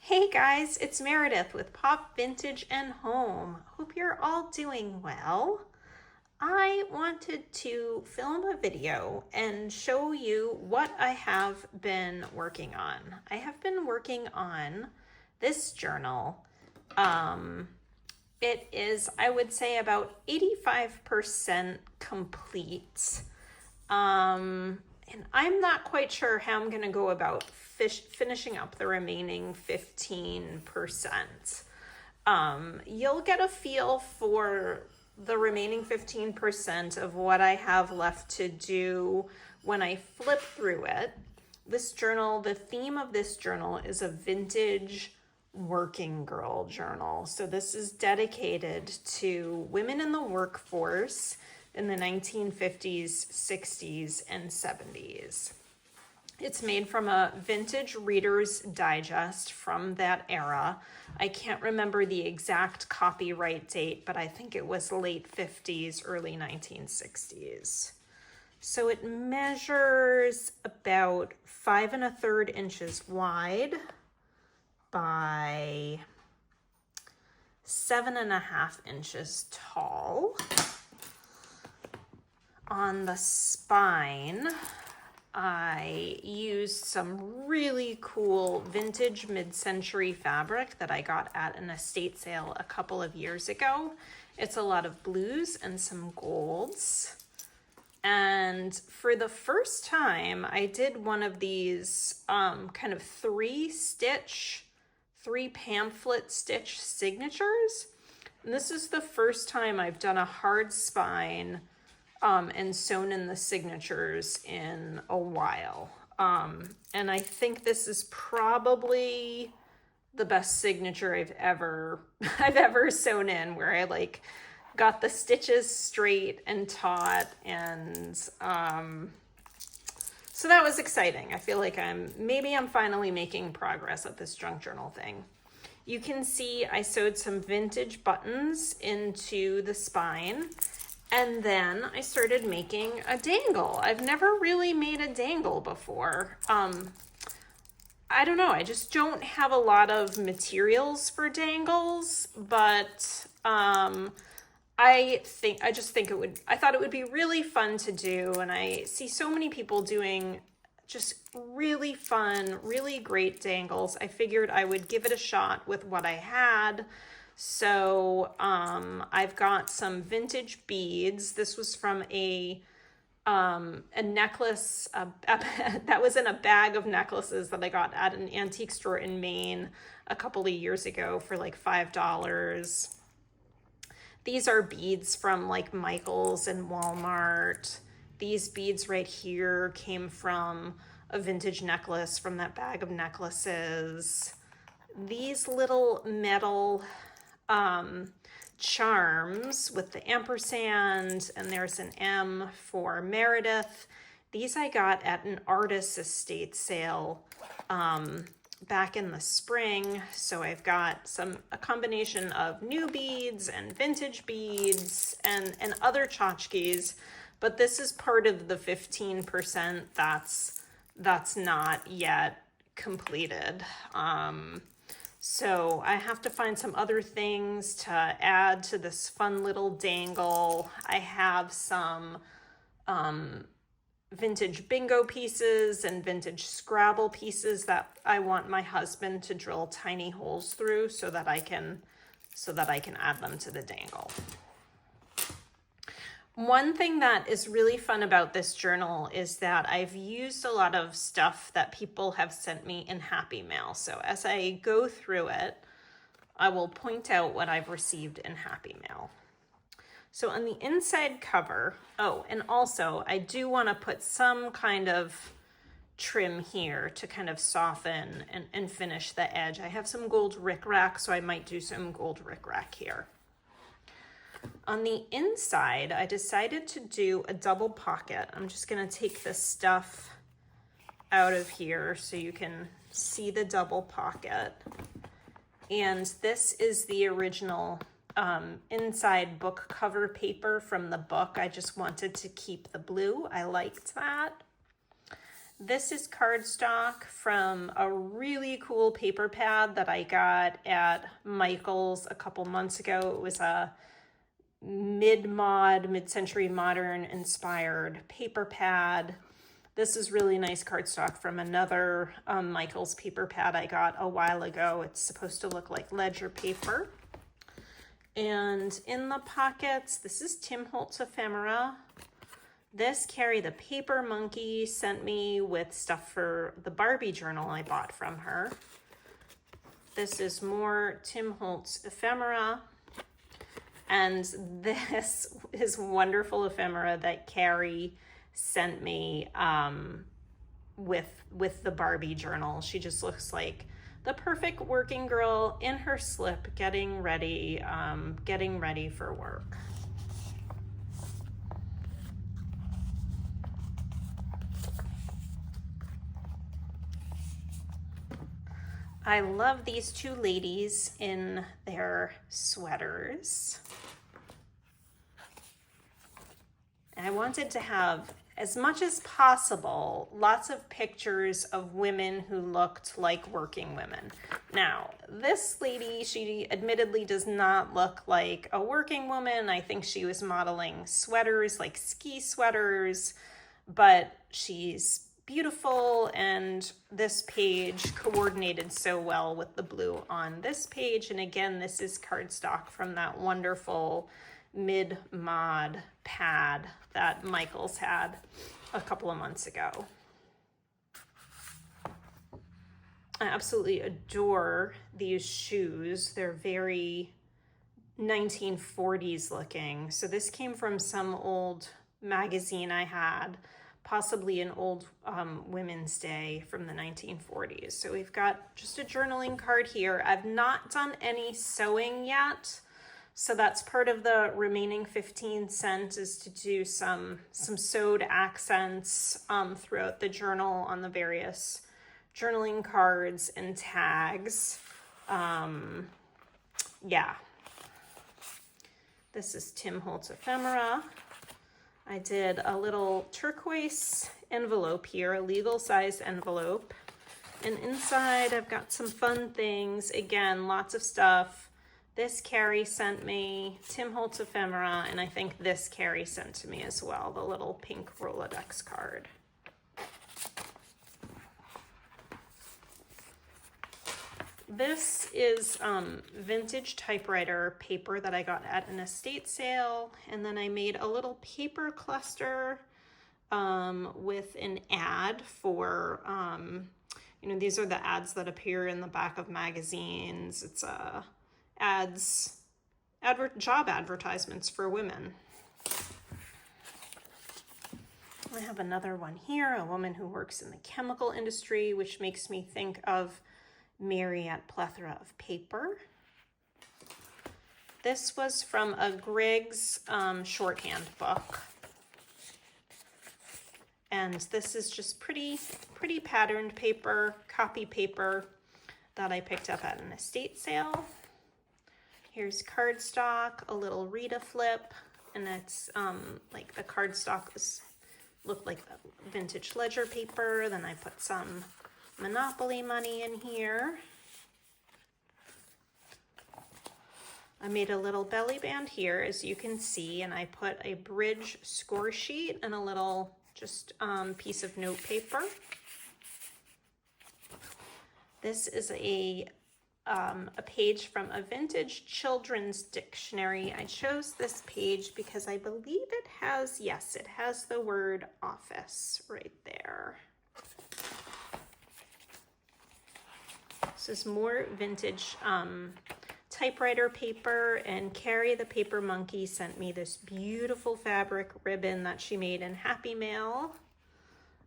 Hey guys, it's Meredith with Pop Vintage and Home. Hope you're all doing well. I wanted to film a video and show you what I have been working on. I have been working on this journal. It is, I would say, about 85% complete. And I'm not quite sure how I'm going to go about finishing up the remaining 15%. You'll get a feel for the remaining 15% of what I have left to do when I flip through it. This journal, the theme of this journal is a vintage working girl journal. So this is dedicated to women in the workforce in the 1950s, 60s, and 70s. It's made from a vintage Reader's Digest from that era. I can't remember the exact copyright date, but I think it was late 50s, early 1960s. So it measures about 5 1/3 inches wide by 7 1/2 inches tall. On the spine, I used some really cool vintage mid-century fabric that I got at an estate sale a couple of years ago. It's a lot of blues and some golds. And for the first time, I did one of these kind of three pamphlet stitch signatures. And this is the first time I've done a hard spine and sewn in the signatures in a while. And I think this is probably the best signature I've ever sewn in, where I got the stitches straight and taut, and so that was exciting. I feel like I'm finally making progress at this junk journal thing. You can see I sewed some vintage buttons into the spine. And then I started making a dangle. I've never really made a dangle before. I don't know, I just don't have a lot of materials for dangles, but I thought it would be really fun to do, and I see so many people doing just really fun, really great dangles. I figured I would give it a shot with what I had. So I've got some vintage beads. This was from a necklace that was in a bag of necklaces that I got at an antique store in Maine a couple of years ago for like $5. These are beads from like Michael's and Walmart. These beads right here came from a vintage necklace from that bag of necklaces. These little metal charms with the ampersand, and there's an M for Meredith. These I got at an artist's estate sale back in the spring. So I've got a combination of new beads and vintage beads and other tchotchkes, but this is part of the 15% that's not yet completed. So I have to find some other things to add to this fun little dangle. I have some vintage bingo pieces and vintage Scrabble pieces that I want my husband to drill tiny holes through so that I can add them to the dangle. One thing that is really fun about this journal is that I've used a lot of stuff that people have sent me in Happy Mail. So as I go through it, I will point out what I've received in Happy Mail. So on the inside cover, and also I do want to put some kind of trim here to kind of soften and finish the edge. I have some gold rickrack, so I might do some gold rickrack here. On the inside, I decided to do a double pocket. I'm just going to take the stuff out of here so you can see the double pocket. And this is the original inside book cover paper from the book. I just wanted to keep the blue. I liked that. This is cardstock from a really cool paper pad that I got at Michael's a couple months ago. It was a mid-century modern inspired paper pad. This is really nice cardstock from another Michael's paper pad I got a while ago. It's supposed to look like ledger paper. And in the pockets, this is Tim Holtz ephemera. This Carrie the Paper Monkey sent me with stuff for the Barbie journal I bought from her. This is more Tim Holtz ephemera. And this is wonderful ephemera that Carrie sent me with the Barbie journal. She just looks like the perfect working girl in her slip, getting ready for work. I love these two ladies in their sweaters. And I wanted to have, as much as possible, lots of pictures of women who looked like working women. Now, this lady, she admittedly does not look like a working woman. I think she was modeling sweaters, like ski sweaters, but she's beautiful, and this page coordinated so well with the blue on this page. And again, this is cardstock from that wonderful mid-mod pad that Michael's had a couple of months ago. I absolutely adore these shoes. They're very 1940s looking. So this came from some old magazine I had, possibly an old Women's Day from the 1940s. So we've got just a journaling card here. I've not done any sewing yet, so that's part of the remaining 15 cents, is to do some sewed accents throughout the journal on the various journaling cards and tags. Yeah. This is Tim Holtz ephemera. I did a little turquoise envelope here, a legal size envelope. And inside I've got some fun things. Again, lots of stuff. This Carrie sent me, Tim Holtz ephemera, and I think this Carrie sent to me as well, the little pink Rolodex card. This is vintage typewriter paper that I got at an estate sale, and then I made a little paper cluster with an ad for, these are the ads that appear in the back of magazines. It's job advertisements for women. I have another one here, a woman who works in the chemical industry, which makes me think of Mary at Plethora of Paper. This was from a Griggs shorthand book. And this is just pretty patterned paper, copy paper that I picked up at an estate sale. Here's cardstock, a little Rita flip, and it's like the cardstock looked like vintage ledger paper. Then I put some Monopoly money in here. I made a little belly band here, as you can see, and I put a bridge score sheet and a little just piece of note paper. This is a page from a vintage children's dictionary. I chose this page because I believe it has the word office right there. This is more vintage typewriter paper, and Carrie the Paper Monkey sent me this beautiful fabric ribbon that she made in Happy Mail.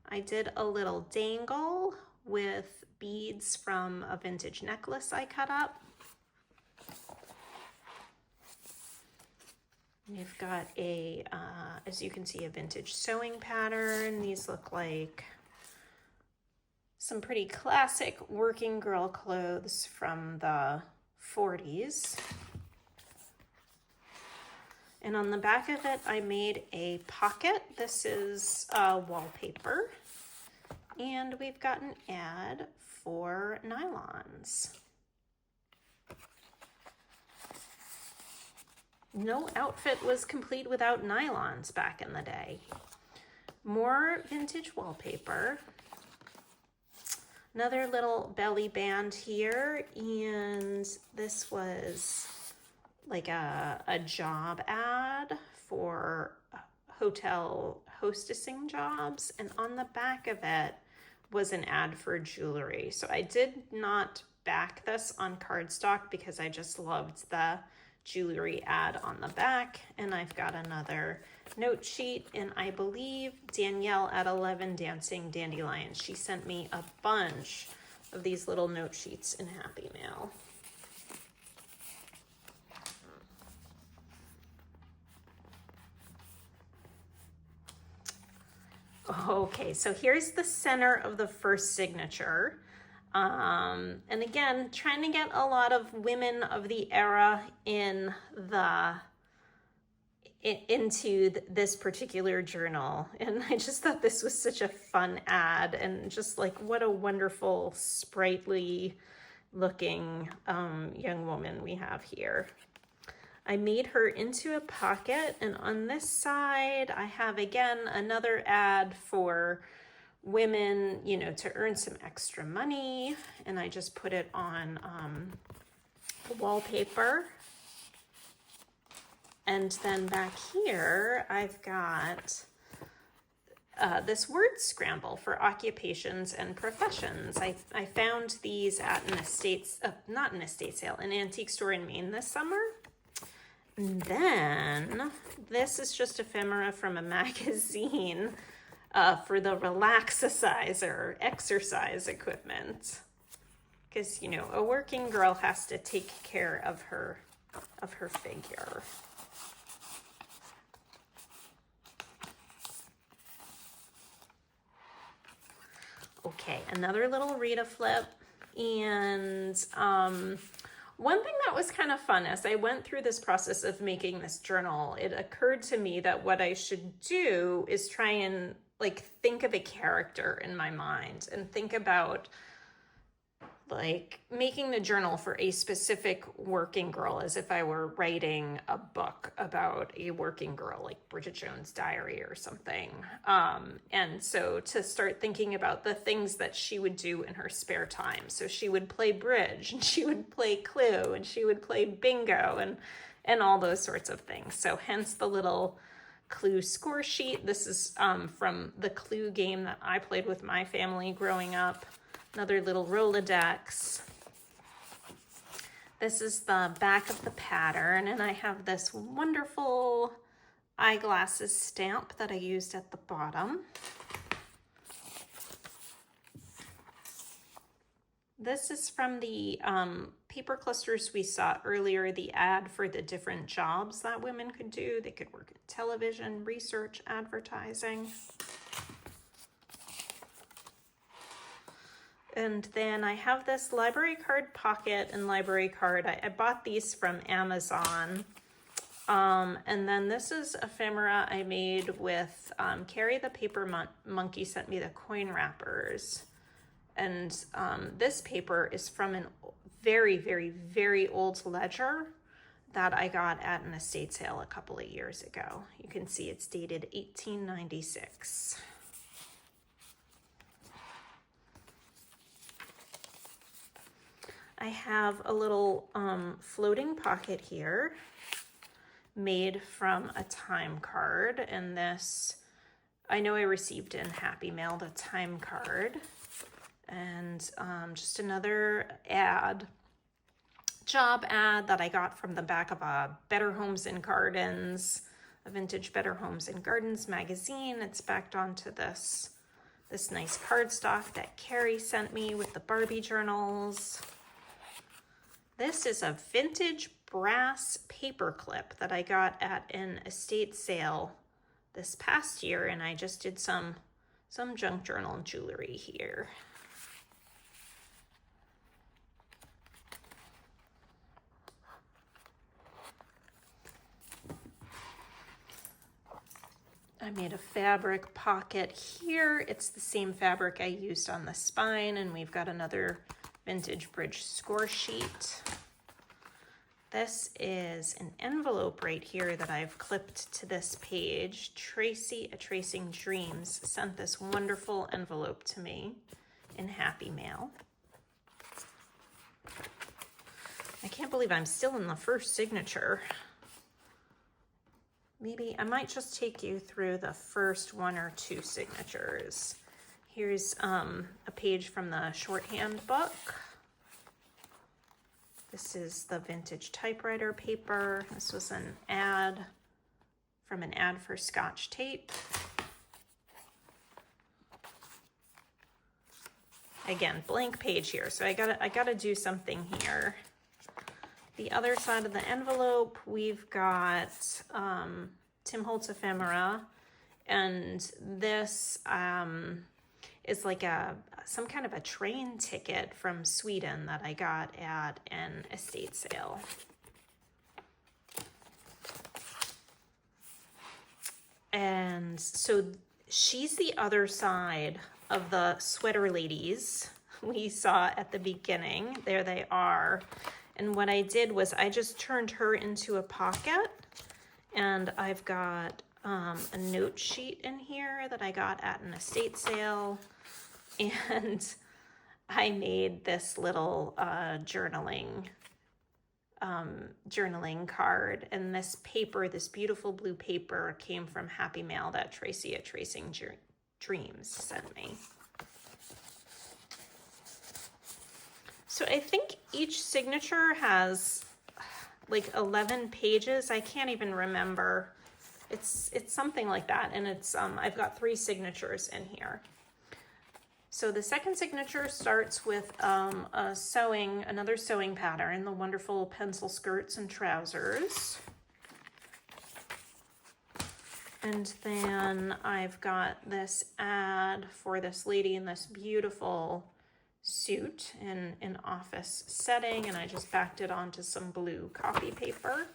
I did a little dangle with beads from a vintage necklace I cut up. We've got as you can see, a vintage sewing pattern. These look like some pretty classic working girl clothes from the 40s. And on the back of it, I made a pocket. This is wallpaper. And we've got an ad for nylons. No outfit was complete without nylons back in the day. More vintage wallpaper. Another little belly band here, and this was like a job ad for hotel hostessing jobs, and on the back of it was an ad for jewelry. So I did not back this on cardstock because I just loved the jewelry ad on the back. And I've got another note sheet, and I believe Danielle at 11 Dancing Dandelions, she sent me a bunch of these little note sheets in Happy Mail. Okay, so here's the center of the first signature. And again, trying to get a lot of women of the era into this particular journal. And I just thought this was such a fun ad, and just like what a wonderful, sprightly looking young woman we have here. I made her into a pocket, and on this side I have again another ad for women, you know, to earn some extra money, and I just put it on wallpaper. And then back here I've got this word scramble for occupations and professions. I found these at an not an estate sale, an antique store in Maine this summer. And then this is just ephemera from a magazine for the Relaxerciser exercise equipment. Because, you know, a working girl has to take care of her figure. Okay, another little Rita flip. And one thing that was kind of fun as I went through this process of making this journal, it occurred to me that what I should do is try and like think of a character in my mind and think about like making the journal for a specific working girl, as if I were writing a book about a working girl, like Bridget Jones' Diary or something. And so to start thinking about the things that she would do in her spare time. So she would play bridge, and she would play Clue, and she would play bingo, and all those sorts of things. So hence the little Clue score sheet. This is from the Clue game that I played with my family growing up. Another little Rolodex. This is the back of the pattern, and I have this wonderful eyeglasses stamp that I used at the bottom. This is from the paper clusters we saw earlier, the ad for the different jobs that women could do. They could work in television, research, advertising. And then I have this library card pocket and library card. I bought these from Amazon. And then this is ephemera I made with Carrie the Paper Monkey sent me the coin wrappers. And this paper is from an very, very, very old ledger that I got at an estate sale a couple of years ago. You can see it's dated 1896. I have a little floating pocket here made from a time card, and this, I know I received in Happy Mail, the time card, and just another job ad that I got from the back of a Better Homes and Gardens, a vintage Better Homes and Gardens magazine. It's backed onto this nice cardstock that Carrie sent me with the Barbie journals. This is a vintage brass paper clip that I got at an estate sale this past year, and I just did some junk journal jewelry here. I made a fabric pocket here. It's the same fabric I used on the spine, and we've got another Vintage Bridge score sheet. This is an envelope right here that I've clipped to this page. Tracy at Tracing Dreams sent this wonderful envelope to me in Happy Mail. I can't believe I'm still in the first signature. Maybe I might just take you through the first 1 or 2 signatures. Here's a page from the shorthand book. This is the vintage typewriter paper. This was an ad from an ad for Scotch tape. Again, blank page here, so I gotta do something here. The other side of the envelope, we've got Tim Holtz ephemera, and this is like some kind of a train ticket from Sweden that I got at an estate sale. And so she's the other side of the sweater ladies we saw at the beginning. There they are. And what I did was I just turned her into a pocket, and I've got a note sheet in here that I got at an estate sale, and I made this little journaling card, and this paper, this beautiful blue paper, came from Happy Mail that Tracy at Tracing Dreams sent me. So I think each signature has like 11 pages. I can't even remember. It's something like that. And it's I've got 3 signatures in here. So the second signature starts with another sewing pattern, the wonderful pencil skirts and trousers. And then I've got this ad for this lady in this beautiful suit in an office setting, and I just backed it onto some blue copy paper.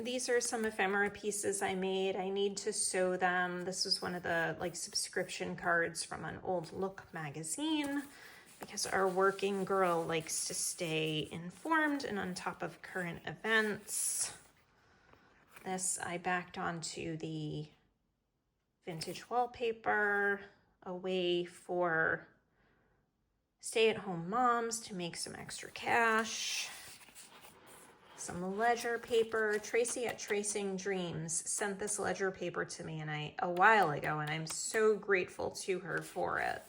These are some ephemera pieces I made. I need to sew them. This is one of the subscription cards from an old Look magazine, because our working girl likes to stay informed and on top of current events. This I backed onto the vintage wallpaper, a way for stay-at-home moms to make some extra cash. Some ledger paper. Tracy at Tracing Dreams sent this ledger paper to me a while ago, and I'm so grateful to her for it,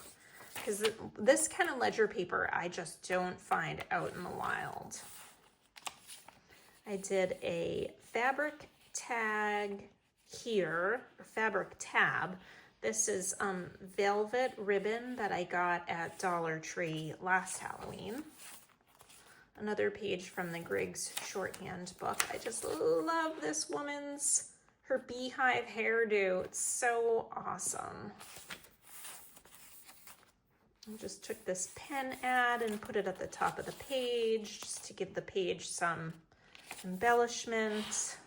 because this kind of ledger paper I just don't find out in the wild. I did a fabric tag here, or fabric tab. This is velvet ribbon that I got at Dollar Tree last Halloween. Another page from the Griggs shorthand book. I just love this woman's, her beehive hairdo. It's so awesome. I just took this pen ad and put it at the top of the page just to give the page some embellishment.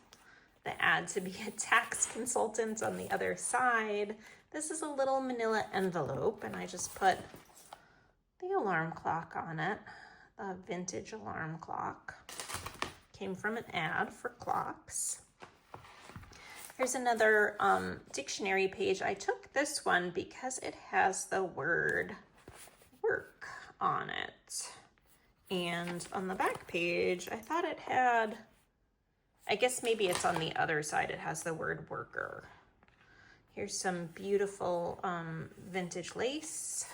The ad to be a tax consultant on the other side. This is a little manila envelope, and I just put the alarm clock on it. A vintage alarm clock. Came from an ad for clocks. Here's another dictionary page. I took this one because it has the word work on it. And on the back page, I thought it had, I guess maybe it's on the other side, it has the word worker. Here's some beautiful vintage lace.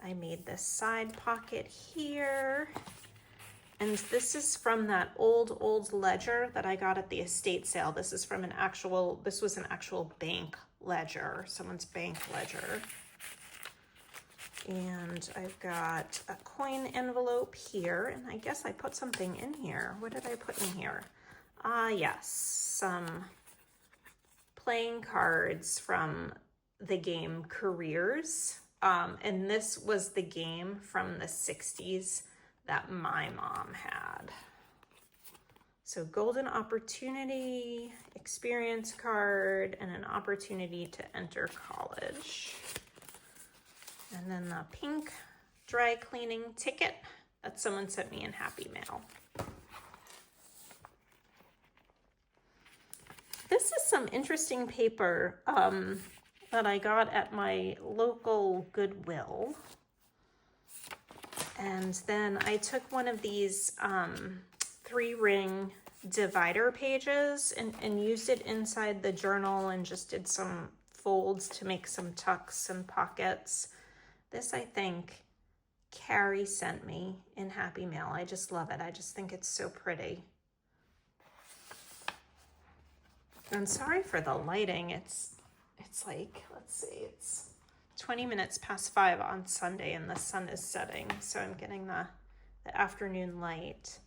I made this side pocket here. And this is from that old ledger that I got at the estate sale. This is from this was an actual bank ledger, someone's bank ledger. And I've got a coin envelope here, and I guess I put something in here. What did I put in here? Yes, some playing cards from the game Careers. And this was the game from the 60s that my mom had. So golden opportunity, experience card, and an opportunity to enter college. And then the pink dry cleaning ticket that someone sent me in Happy Mail. This is some interesting paper that I got at my local Goodwill. And then I took one of these 3-ring divider pages and used it inside the journal and just did some folds to make some tucks and pockets. This, I think, Carrie sent me in Happy Mail. I just love it. I just think it's so pretty. And sorry for the lighting. It's like, let's see, it's 20 minutes past 5 on Sunday and the sun is setting. So I'm getting the afternoon light.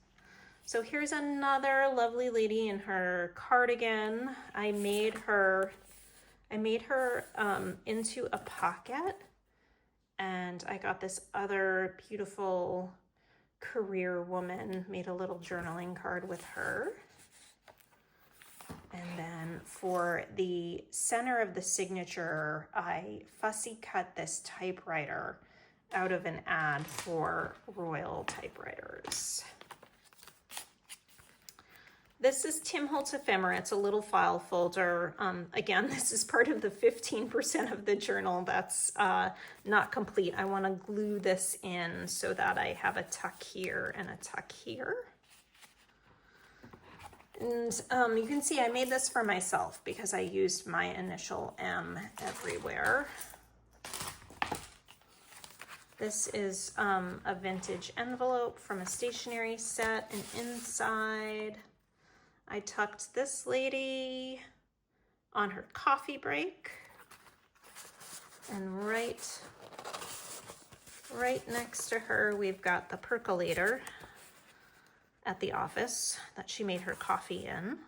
So here's another lovely lady in her cardigan. I made her into a pocket, and I got this other beautiful career woman, made a little journaling card with her. And then for the center of the signature, I fussy cut this typewriter out of an ad for Royal Typewriters. This is Tim Holtz Ephemera. It's a little file folder. Again, this is part of the 15% of the journal that's not complete. I want to glue this in so that I have a tuck here and a tuck here. And you can see I made this for myself because I used my initial M everywhere. This is a vintage envelope from a stationery set, and inside I tucked this lady on her coffee break, and right next to her we've got the percolator at the office that she made her coffee in.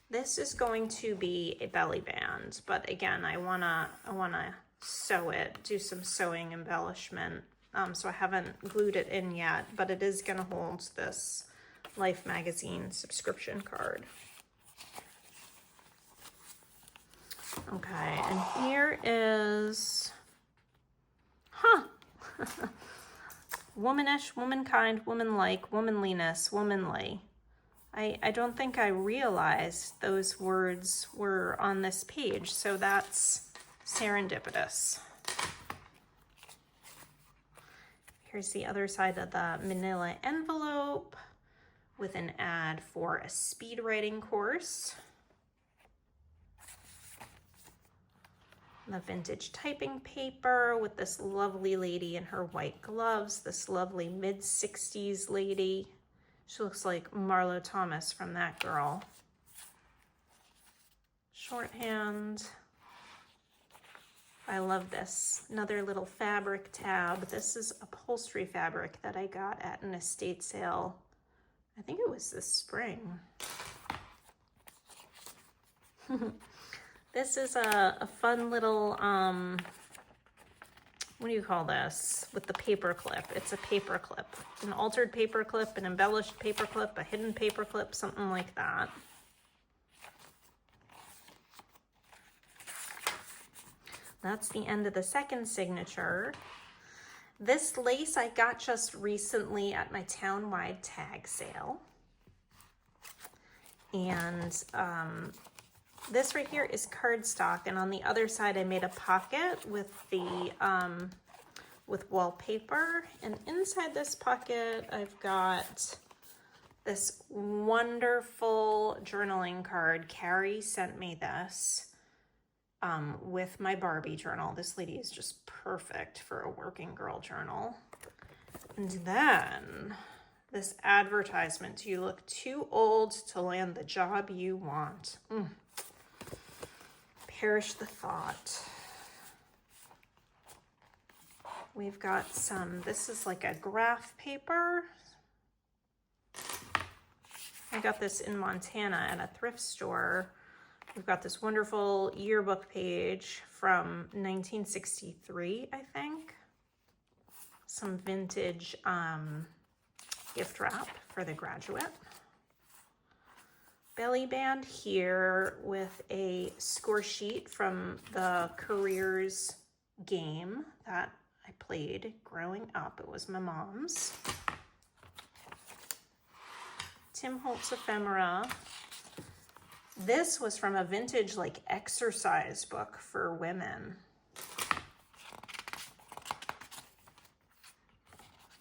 This is going to be a belly band, but again, I wanna sew it, do some sewing embellishment. So I haven't glued it in yet, but it is gonna hold this Life magazine subscription card. Okay, and here is, womanish, womankind, womanlike, womanliness, womanly. I don't think I realized those words were on this page, so that's serendipitous. Here's the other side of the manila envelope with an ad for a speed writing course. The vintage typing paper with this lovely lady in her white gloves, this lovely mid-60s lady. She looks like Marlo Thomas from That Girl. Shorthand. I love this. Another little fabric tab. This is upholstery fabric that I got at an estate sale. I think it was this spring. This is a fun little, what do you call this? With the paper clip. It's a paper clip. An altered paper clip, an embellished paper clip, a hidden paper clip, something like that. That's the end of the second signature. This lace I got just recently at my town-wide tag sale. And this right here is cardstock, and on the other side I made a pocket with the with wallpaper, and inside this pocket I've got this wonderful journaling card. Carrie sent me this with my Barbie journal. This lady is just perfect for a working girl journal. And then this advertisement, you look too old to land the job you want. Perish the thought. We've got some, this is like a graph paper. I got this in Montana at a thrift store. We've got this wonderful yearbook page from 1963, I think. some vintage gift wrap for the graduate. Belly band here with a score sheet from the careers game that I played growing up. It was my mom's. Tim Holtz ephemera. This was from a vintage like exercise book for women.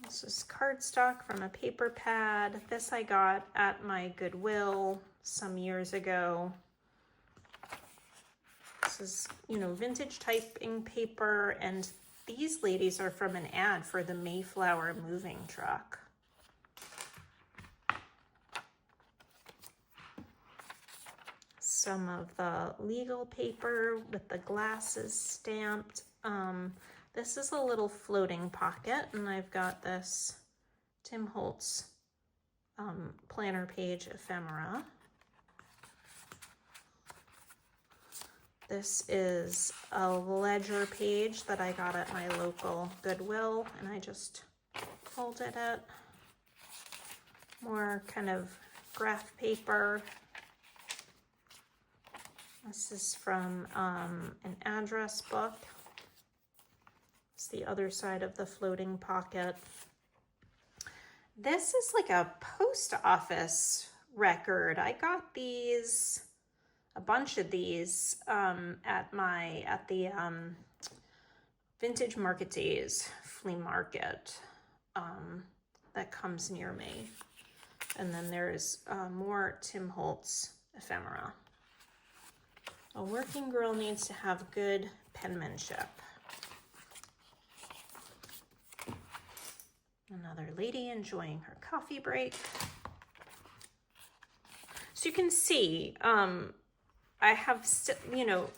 This is cardstock from a paper pad. This I got at my Goodwill some years ago. This is, you know, vintage typing paper, and these ladies are from an ad for the Mayflower moving truck. Some of the legal paper with the glasses stamped. This is a little floating pocket, and I've got this Tim Holtz planner page ephemera. This is a ledger page that I got at my local Goodwill, and I just folded it. More kind of graph paper. This is from an address book. It's the other side of the floating pocket. This is like a post office record. I got these, a bunch of these at the Vintage Market Days flea market that comes near me. And then there's more Tim Holtz ephemera. A working girl needs to have good penmanship. Another lady enjoying her coffee break. So you can see, I have, you know,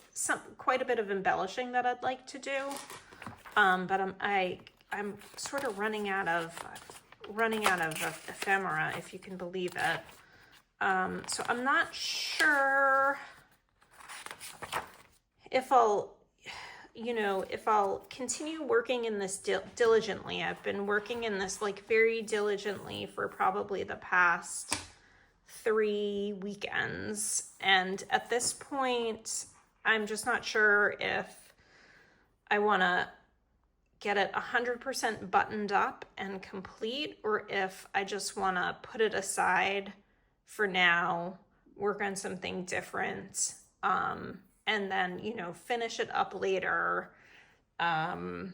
quite a bit of embellishing that I'd like to do, but I'm sort of running out of ephemera, if you can believe it. So I'm not sure if I'll continue working in this diligently. I've been working in this like very diligently for probably the past 3 weekends. And at this point, I'm just not sure if I want to get it 100% buttoned up and complete, or if I just want to put it aside for now, work on something different, and then, you know, finish it up later when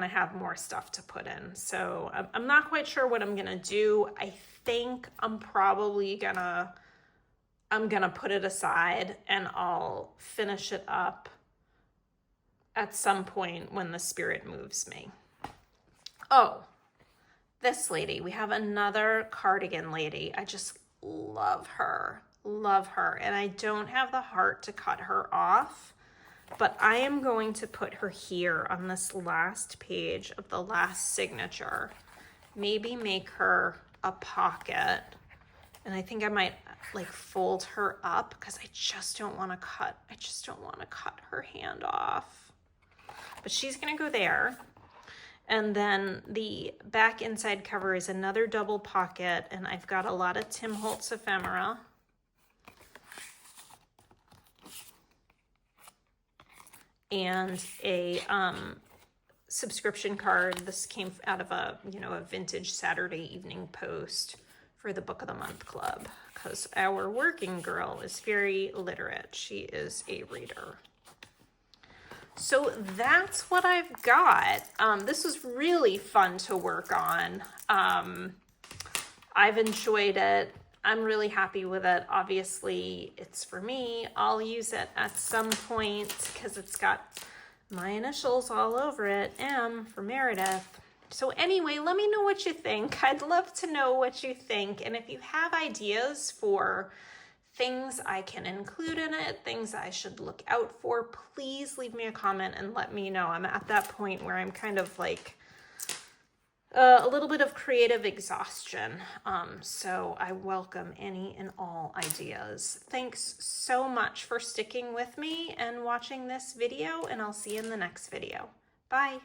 I have more stuff to put in. So I'm not quite sure what I'm gonna do. I think I'm probably gonna put it aside and I'll finish it up at some point when the spirit moves me. Oh, this lady, we have another cardigan lady. I just love her. And I don't have the heart to cut her off, but I am going to put her here on this last page of the last signature. Maybe make her a pocket, and I think I might like fold her up because I just don't want to cut her hand off. But she's gonna go there. And then the back inside cover is another double pocket, and I've got a lot of Tim Holtz ephemera. And a subscription card. This came out of a vintage Saturday Evening Post for the Book of the Month Club, because our working girl is very literate. She is a reader. So that's what I've got. This was really fun to work on. I've enjoyed it. I'm really happy with it. Obviously, it's for me. I'll use it at some point because it's got my initials all over it, M for Meredith. So anyway, let me know what you think. I'd love to know what you think. And if you have ideas for things I can include in it, things I should look out for, please leave me a comment and let me know. I'm at that point where I'm kind of like a little bit of creative exhaustion. So I welcome any and all ideas. Thanks so much for sticking with me and watching this video, and I'll see you in the next video. Bye.